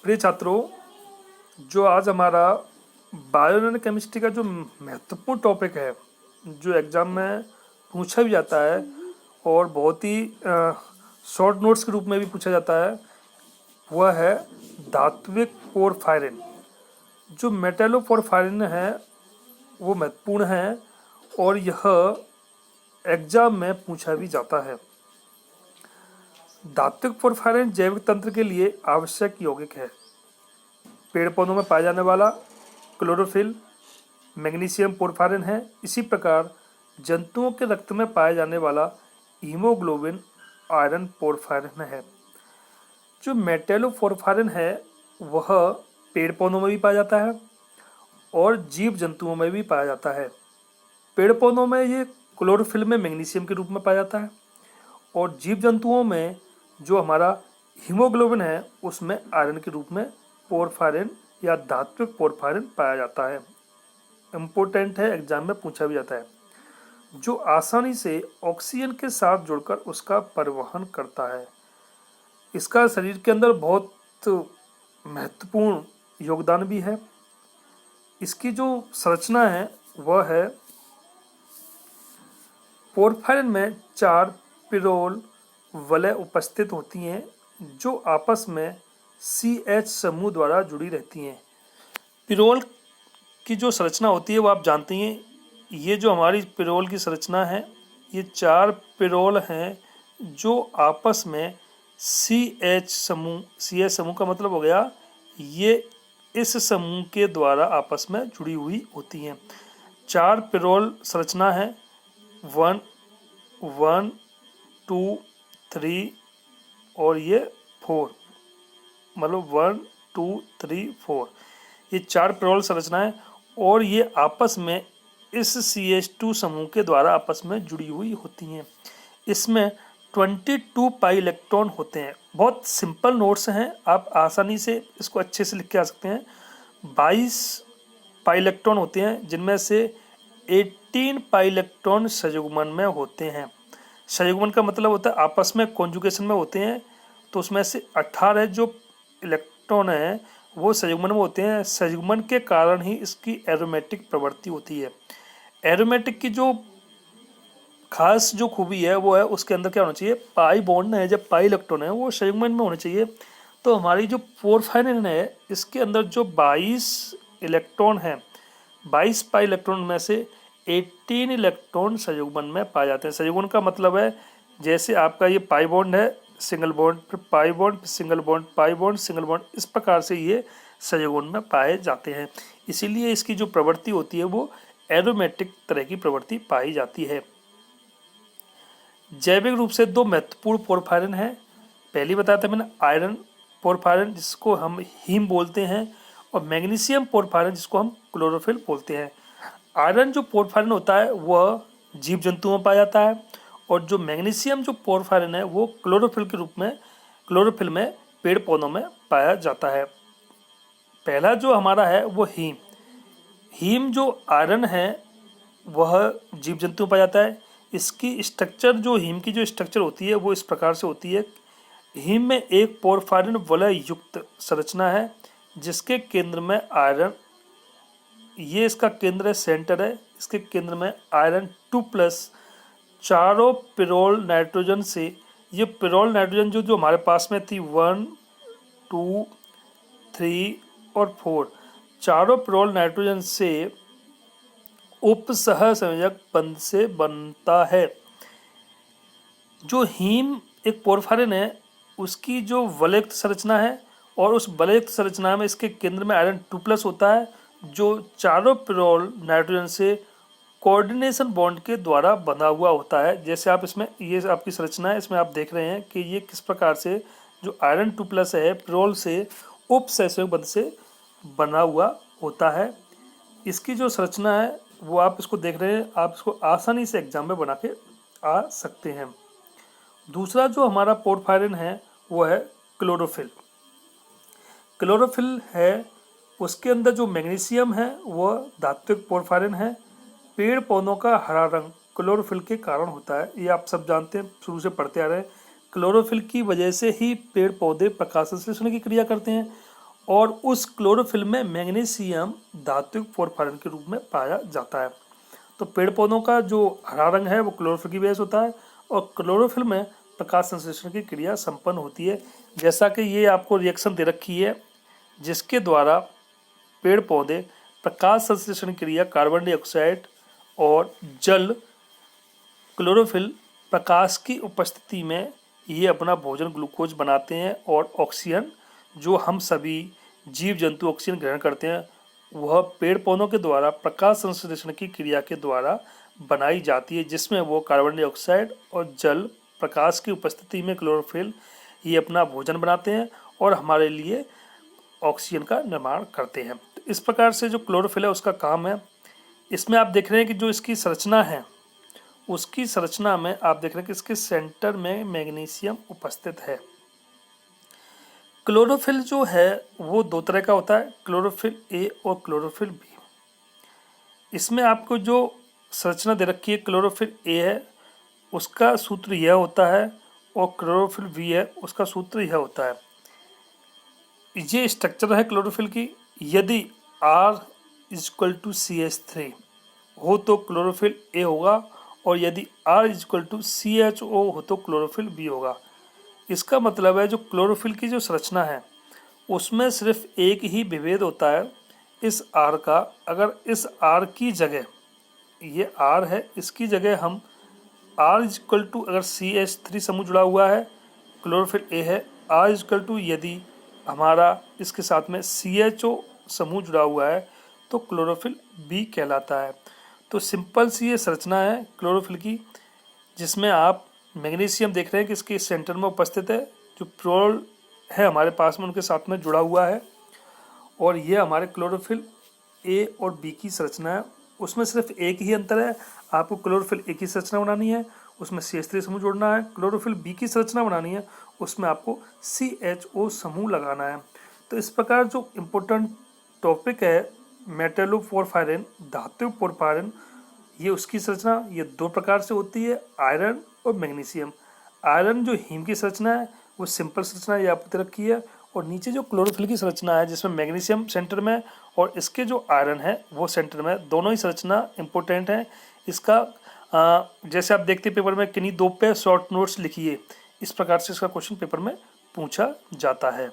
प्रिय छात्रों, जो आज हमारा बायोऑर्गेनिक केमिस्ट्री का जो महत्वपूर्ण टॉपिक है, जो एग्जाम में पूछा भी जाता है और बहुत ही शॉर्ट नोट्स के रूप में भी पूछा जाता है, वह है धात्विक पोरफायरिन। जो मेटैलोपोरफायरिन है वो महत्वपूर्ण है और यह एग्जाम में पूछा भी जाता है। धात्विक पोरफायरिन जैविक तंत्र के लिए आवश्यक यौगिक है। पेड़ पौधों में पाया जाने वाला क्लोरोफिल मैग्नीशियम पोरफायरिन है। इसी प्रकार जंतुओं के रक्त में पाया जाने वाला हीमोग्लोबिन आयरन पोरफायरिन है। जो मेटैलोपोरफायरिन है वह पेड़ पौधों में भी पाया जाता है और जीव जंतुओं में भी पाया जाता है। पेड़ पौधों में ये क्लोरोफिल में मैग्नीशियम के रूप में पाया जाता है और जीव जंतुओं में जो हमारा हीमोग्लोबिन है उसमें आयरन के रूप में पोरफायरिन या धात्विक पोरफायरिन पाया जाता है। इम्पोर्टेंट है, एग्जाम में पूछा भी जाता है। जो आसानी से ऑक्सीजन के साथ जुड़कर उसका परिवहन करता है। इसका शरीर के अंदर बहुत महत्वपूर्ण योगदान भी है। इसकी जो संरचना है वह है, पोरफायरिन में 4 पिरोल वलय उपस्थित होती हैं जो आपस में CH समूह द्वारा जुड़ी रहती हैं। पिरोल की जो संरचना होती है वो आप जानते हैं। ये जो हमारी पिरोल की संरचना है, ये 4 पिरोल हैं जो आपस में CH समूह का मतलब हो गया ये इस समूह के द्वारा आपस में जुड़ी हुई होती हैं। 4 पिरोल संरचना है, 1, 2, 3 और ये 4, मतलब 1, 2, 3, 4, ये 4 पिरोल संरचना है और ये आपस में इस CH2 समूह के द्वारा आपस में जुड़ी हुई होती हैं। इसमें 22 पाई इलेक्ट्रॉन होते हैं। बहुत सिंपल नोट्स हैं, आप आसानी से इसको अच्छे से लिख के आ सकते हैं। 22 पाई इलेक्ट्रॉन होते हैं जिनमें से 18 पाई इलेक्ट्रॉन संयुग्मन में होते हैं। संयुग्मन का मतलब होता है आपस में कॉन्जुगेशन में होते हैं, तो उसमें से 18 जो इलेक्ट्रॉन है वो संयुग्मन में होते हैं। संयुग्मन के कारण ही इसकी एरोमेटिक प्रवृत्ति होती है। एरोमेटिक की जो खास जो खूबी है वो है उसके अंदर क्या होना चाहिए, पाई बॉन्ड है, जब पाई इलेक्ट्रॉन है वो संयुग्मन में होने चाहिए। तो हमारी जो पोरफायरिन है इसके अंदर जो 22 इलेक्ट्रॉन है, 22 पाई इलेक्ट्रॉन में से 18 इलेक्ट्रॉन संयुग्मन में पाए जाते हैं। संयुग्मन का मतलब है जैसे आपका ये पाई बॉन्ड है, सिंगल बॉन्ड, फिर पाई बॉन्ड, फिर single bond, pi bond, single bond, इस प्रकार से ये संयुग्मन में पाए जाते हैं। इसीलिए इसकी जो प्रवृत्ति होती है वो एरोमेटिक तरह की प्रवृत्ति पाई जाती है। जैविक रूप से 2 महत्वपूर्ण पोरफायरिन है। पहले बताया था मैंने, आयरन पोरफायरिन जिसको हम हीम बोलते हैं और मैग्नीशियम पोरफायरिन जिसको हम क्लोरोफिल बोलते हैं। आयरन जो पोरफायरिन होता है वह जीव जंतुओं में पाया जाता है और जो मैग्नीशियम जो पोरफायरिन है वो क्लोरोफिल में पेड़ पौधों में पाया जाता है। पहला जो हमारा है वो हीम जो आयरन है वह जीव जंतु में पाया जाता है। इसकी स्ट्रक्चर, जो हीम की जो स्ट्रक्चर होती है वो इस प्रकार से होती है। हीम में एक पोरफायरिन वलय युक्त संरचना है जिसके केंद्र में आयरन, ये इसका केंद्र है, सेंटर है। इसके केंद्र में आयरन 2+, चारों पिरोल नाइट्रोजन से, ये पिरोल नाइट्रोजन जो हमारे पास में थी 1, 2, 3 और 4, चारों पिरोल नाइट्रोजन से उपसह संयोजक बंध से बनता है। जो हीम एक पोरफायरिन है उसकी जो वलयुक्त संरचना है और उस वलयुक्त संरचना में इसके केंद्र में आयरन 2+ होता है जो चारों पिरोल नाइट्रोजन से कोऑर्डिनेशन बॉन्ड के द्वारा बंधा हुआ होता है। जैसे आप इसमें, ये आपकी संरचना है, इसमें आप देख रहे हैं कि ये किस प्रकार से जो आयरन 2+ है पिरोल से उपसहसंयोजक बंध से बना हुआ होता है। इसकी जो संरचना है वो आप इसको देख रहे हैं, आप इसको आसानी से एग्जाम में बना के आ सकते हैं। दूसरा जो हमारा पोरफायरिन है वो है क्लोरोफिल। क्लोरोफिल है, उसके अंदर जो मैग्नीशियम है वह धात्विक पोरफायरिन है। पेड़ पौधों का हरा रंग क्लोरोफिल के कारण होता है, ये आप सब जानते हैं, शुरू से पढ़ते आ रहे हैं। क्लोरोफिल की वजह से ही पेड़ पौधे प्रकाश संश्लेषण की क्रिया करते हैं और उस क्लोरोफिल में मैग्नीशियम धात्विक फोरफायरन के रूप में पाया जाता है। तो पेड़ पौधों का जो हरा रंग है वो क्लोरोफिल की वजह से होता है और क्लोरोफिल में प्रकाश संश्लेषण की क्रिया संपन्न होती है। जैसा कि ये आपको रिएक्शन दे रखी है जिसके द्वारा पेड़ पौधे प्रकाश संश्लेषण क्रिया कार्बन डाइऑक्साइड और जल क्लोरोफिल प्रकाश की उपस्थिति में ये अपना भोजन ग्लूकोज बनाते हैं और ऑक्सीजन जो हम सभी जीव जंतु ऑक्सीजन ग्रहण करते हैं वह पेड़ पौधों के द्वारा प्रकाश संश्लेषण की क्रिया के द्वारा बनाई जाती है, जिसमें वो कार्बन डाइऑक्साइड और जल प्रकाश की उपस्थिति में क्लोरोफिल ये अपना भोजन बनाते हैं और हमारे लिए ऑक्सीजन का निर्माण करते हैं। तो इस प्रकार से जो क्लोरोफिल है उसका काम है। इसमें आप देख रहे हैं कि जो इसकी संरचना है उसकी संरचना में आप देख रहे हैं कि इसके सेंटर में मैग्नीशियम उपस्थित है। क्लोरोफिल जो है वो दो तरह का होता है, क्लोरोफिल ए और क्लोरोफिल बी। इसमें आपको जो संरचना दे रखी है क्लोरोफिल ए है उसका सूत्र यह होता है और क्लोरोफिल बी है उसका सूत्र यह होता है। ये स्ट्रक्चर है क्लोरोफिल की। यदि R = CH3 हो तो क्लोरोफिल ए होगा और यदि R = CHO हो तो क्लोरोफिल बी होगा। इसका मतलब है जो क्लोरोफिल की जो संरचना है उसमें सिर्फ एक ही विभेद होता है इस R का। अगर इस R की जगह ये R है इसकी जगह हम R = अगर CH3 समूह जुड़ा हुआ है क्लोरोफिल ए है, R यदि हमारा इसके साथ में CHO समूह जुड़ा हुआ है तो क्लोरोफिल बी कहलाता है। तो सिंपल सी ये संरचना है क्लोरोफिल की जिसमें आप मैग्नीशियम देख रहे हैं कि इसके सेंटर में उपस्थित है। जो प्रोल है हमारे पास में उनके साथ में जुड़ा हुआ है और ये हमारे क्लोरोफिल ए और बी की संरचना है। उसमें सिर्फ एक ही अंतर है, आपको क्लोरोफिल ए की संरचना बनानी है उसमें CH3 समूह जोड़ना है, क्लोरोफिल बी की संरचना बनानी है उसमें आपको CHO समूह लगाना है। तो इस प्रकार जो इम्पोर्टेंट टॉपिक है मेटलोफोरफायरन धात्विक पोरफायरन ये उसकी संरचना ये दो प्रकार से होती है, आयरन और मैग्नीशियम। आयरन जो हीम की संरचना है वो सिंपल संरचना ये आपको दे रखी है और नीचे जो क्लोरोफिल की संरचना है जिसमें मैग्नीशियम सेंटर में और इसके जो आयरन है वो सेंटर में, दोनों ही संरचना इंपॉर्टेंट है। इसका जैसे आप देखते पेपर में किन्हीं दो पे शॉर्ट नोट्स लिखिए, इस प्रकार से इसका क्वेश्चन पेपर में पूछा जाता है।